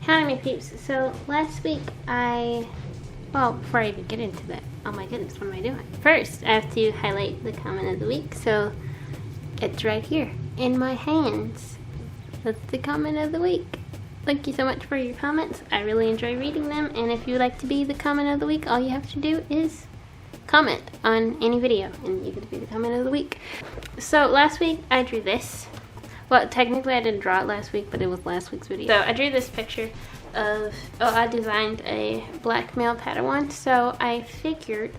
Howdy my peeps. So last week well, before I even get into that, oh my goodness, what am I doing? First, I have to highlight the comment of the week, so it's right here in my hands. That's the comment of the week. Thank you so much for your comments. I really enjoy reading them, and if you would like to be the comment of the week, all you have to do is comment on any video, and you get to be the comment of the week. So last week, I drew this. Well, technically I didn't draw it last week, but it was last week's video. So I drew this picture of, I designed a black male Padawan, so I figured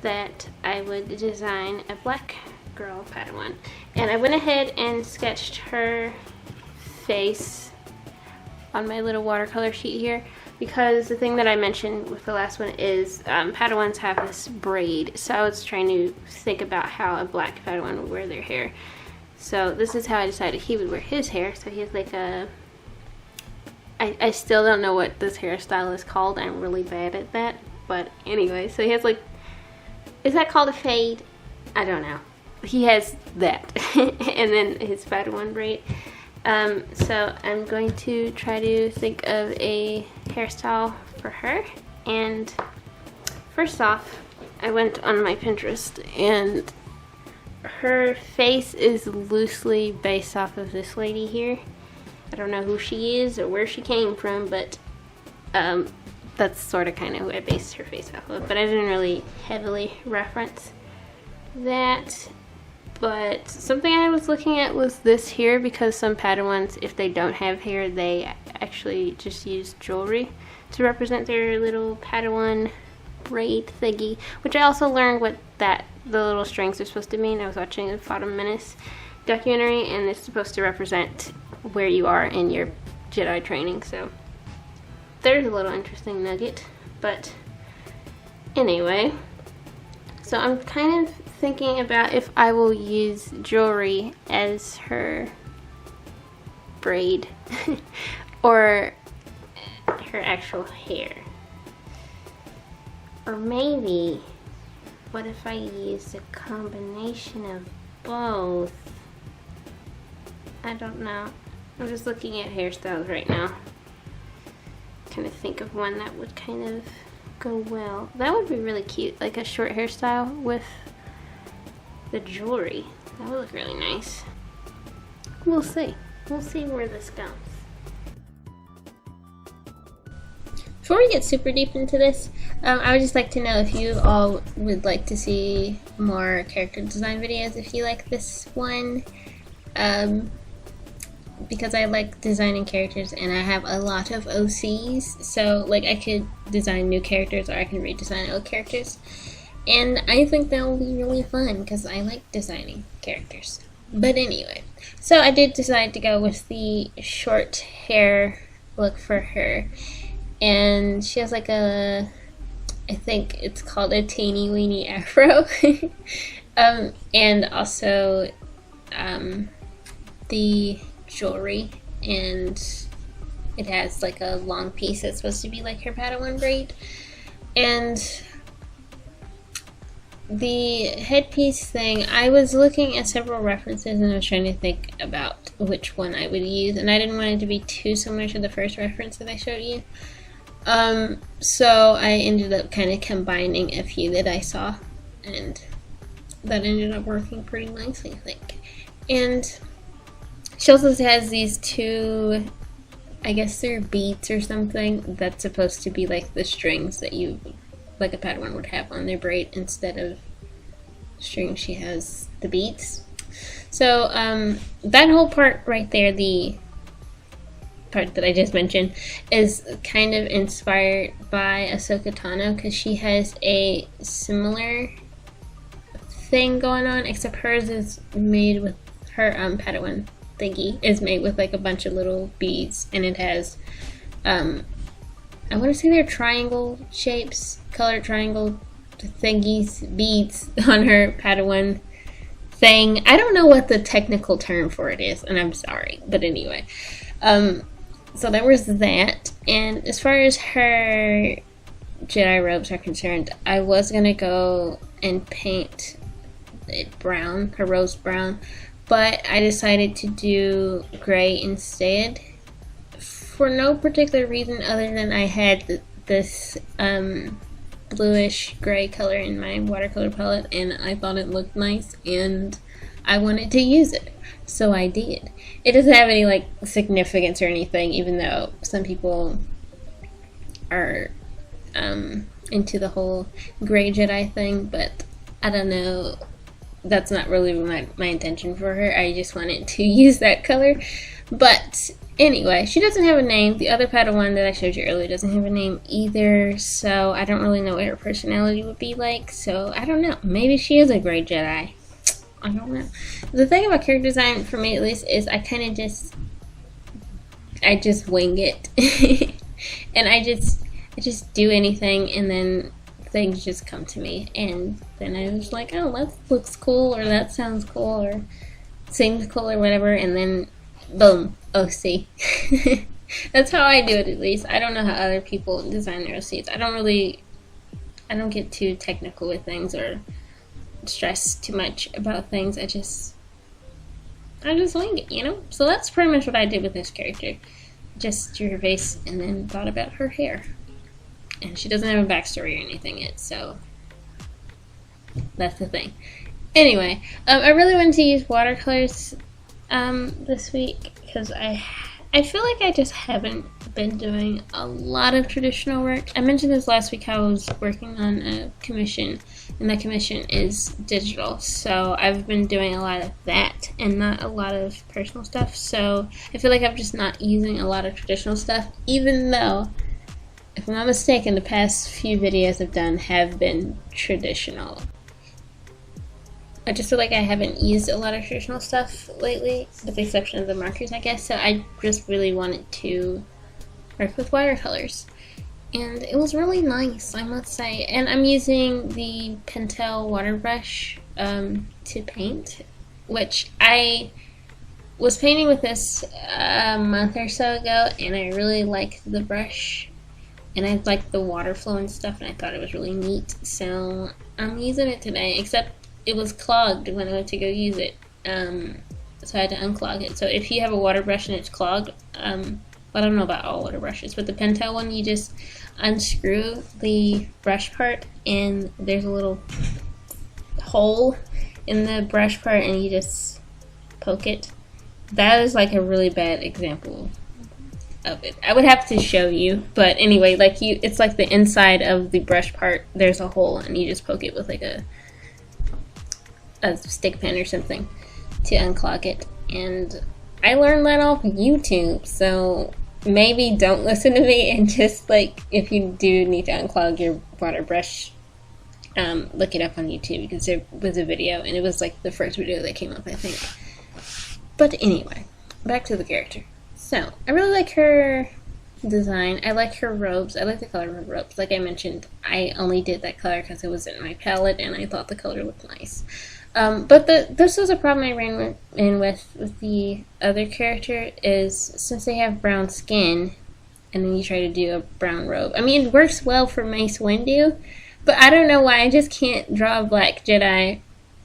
that I would design a black girl Padawan. And I went ahead and sketched her face on my little watercolor sheet here, because the thing that I mentioned with the last one is Padawans have this braid, so I was trying to think about how a black Padawan would wear their hair. So this is how I decided he would wear his hair. So he has like a, I still don't know what this hairstyle is called. I'm really bad at that. But anyway, so he has like, is that called a fade? I don't know. He has that. And then his Padawan braid. So I'm going to try to think of a hairstyle for her. And first off, I went on my Pinterest, and her face is loosely based off of this lady here. I don't know who she is or where she came from, but that's sort of kind of who I based her face off of. But I didn't really heavily reference that. But something I was looking at was this here, because some Padawans, if they don't have hair, they actually just use jewelry to represent their little Padawan braid thingy, which I also learned what the little strings are supposed to mean. I was watching a Phantom Menace documentary, and it's supposed to represent where you are in your Jedi training. So there's a little interesting nugget. But anyway, so I'm kind of thinking about if I will use jewelry as her braid or her actual hair. Or maybe, what if I use a combination of both? I don't know. I'm just looking at hairstyles right now. Trying to think of one that would kind of go well. That would be really cute, like a short hairstyle with the jewelry. That would look really nice. We'll see. We'll see where this goes. Before we get super deep into this, I would just like to know if you all would like to see more character design videos, if you like this one. Because I like designing characters, and I have a lot of OCs, so like I could design new characters or I can redesign old characters. And I think that will be really fun because I like designing characters. But anyway, so I did decide to go with the short hair look for her. And she has like a, I think it's called a teeny weeny afro. And also the jewelry, and it has like a long piece that's supposed to be like her Padawan braid. And the headpiece thing, I was looking at several references and I was trying to think about which one I would use, and I didn't want it to be too similar to the first reference that I showed you. So I ended up kind of combining a few that I saw, and that ended up working pretty nicely, I think. And she also has these two, I guess they're beads or something, that's supposed to be like the strings that you, like a Padawan would have on their braid. Instead of strings, she has the beads. So that whole part right there, the part that I just mentioned, is kind of inspired by Ahsoka Tano, because she has a similar thing going on, except hers is made with her Padawan thingy is made with like a bunch of little beads, and it has I want to say they're triangle shapes, colored triangle thingies, beads on her Padawan thing. I don't know what the technical term for it is, and I'm sorry, but anyway, so there was that. And as far as her Jedi robes are concerned, I was gonna go and paint it brown, her rose brown, but I decided to do gray instead for no particular reason other than I had this bluish gray color in my watercolor palette and I thought it looked nice and I wanted to use it, so I did. It doesn't have any like significance or anything, even though some people are into the whole gray Jedi thing, but I don't know, that's not really my intention for her. I just wanted to use that color. But anyway, she doesn't have a name. The other Padawan that I showed you earlier doesn't have a name either, so I don't really know what her personality would be like, so I don't know. Maybe she is a gray Jedi. I don't know. The thing about character design, for me at least, is I kind of just wing it. And I just do anything, and then things just come to me, and then I was like, oh, that looks cool, or that sounds cool, or seems cool, or whatever, and then boom, OC. That's how I do it, at least. I don't know how other people design their OCs. I don't get too technical with things or stress too much about things. I just wing it, you know? So that's pretty much what I did with this character. Just drew her face and then thought about her hair. And she doesn't have a backstory or anything yet, so that's the thing. Anyway, I really wanted to use watercolors this week because I feel like I just haven't been doing a lot of traditional work. I mentioned this last week how I was working on a commission, and that commission is digital, so I've been doing a lot of that and not a lot of personal stuff, so I feel like I'm just not using a lot of traditional stuff, even though, if I'm not mistaken, the past few videos I've done have been traditional. I just feel like I haven't used a lot of traditional stuff lately, with the exception of the markers, I guess, so I just really wanted to work with watercolors. And it was really nice, I must say. And I'm using the Pentel water brush to paint, which I was painting with this a month or so ago, and I really liked the brush. And I liked the water flow and stuff, and I thought it was really neat. So I'm using it today, except it was clogged when I went to go use it, so I had to unclog it. So if you have a water brush and it's clogged, I don't know about all water brushes, but the Pentel one, you just unscrew the brush part, and there's a little hole in the brush part, and you just poke it. That is like a really bad example of it. I would have to show you, but anyway, like it's like the inside of the brush part, there's a hole, and you just poke it with like a stick pen or something to unclog it. And I learned that off YouTube, so maybe don't listen to me, and just like, if you do need to unclog your water brush, look it up on YouTube, because there was a video, and it was like the first video that came up, I think. But anyway, back to the character. So I really like her design. I like her robes. I like the color of her robes. Like I mentioned, I only did that color because it was in my palette, and I thought the color looked nice. But this was a problem I ran in with the other character, is since they have brown skin, and then you try to do a brown robe. I mean, it works well for Mace Windu, but I don't know why I just can't draw a black Jedi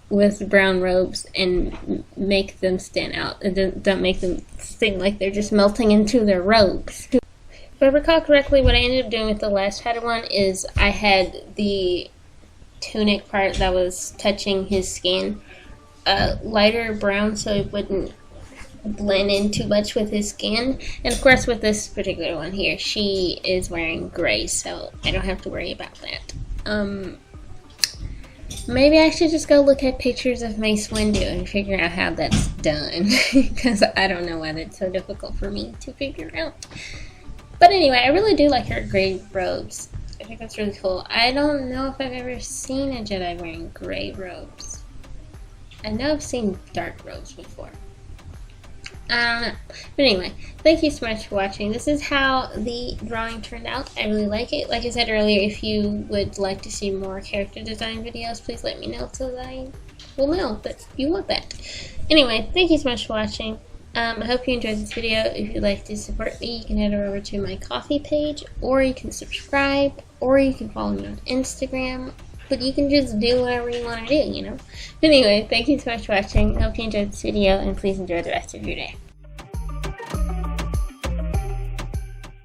with brown robes and make them stand out. And don't make them seem like they're just melting into their robes. If I recall correctly, what I ended up doing with the last Padawan is I had the tunic part that was touching his skin lighter brown, so it wouldn't blend in too much with his skin. And of course, with this particular one here, she is wearing gray, so I don't have to worry about that. Maybe I should just go look at pictures of Mace Windu and figure out how that's done, because I don't know why that's so difficult for me to figure out. But anyway, I really do like her gray robes. I think that's really cool. I don't know if I've ever seen a Jedi wearing gray robes. I know I've seen dark robes before. I don't know. But anyway, thank you so much for watching. This is how the drawing turned out. I really like it. Like I said earlier, if you would like to see more character design videos, please let me know so that I will know that you want that. Anyway, thank you so much for watching. I hope you enjoyed this video. If you'd like to support me, you can head over to my Ko-fi page, or you can subscribe, or you can follow me on Instagram. But you can just do whatever you want to do, you know? But anyway, thank you so much for watching. I hope you enjoyed this video, and please enjoy the rest of your day.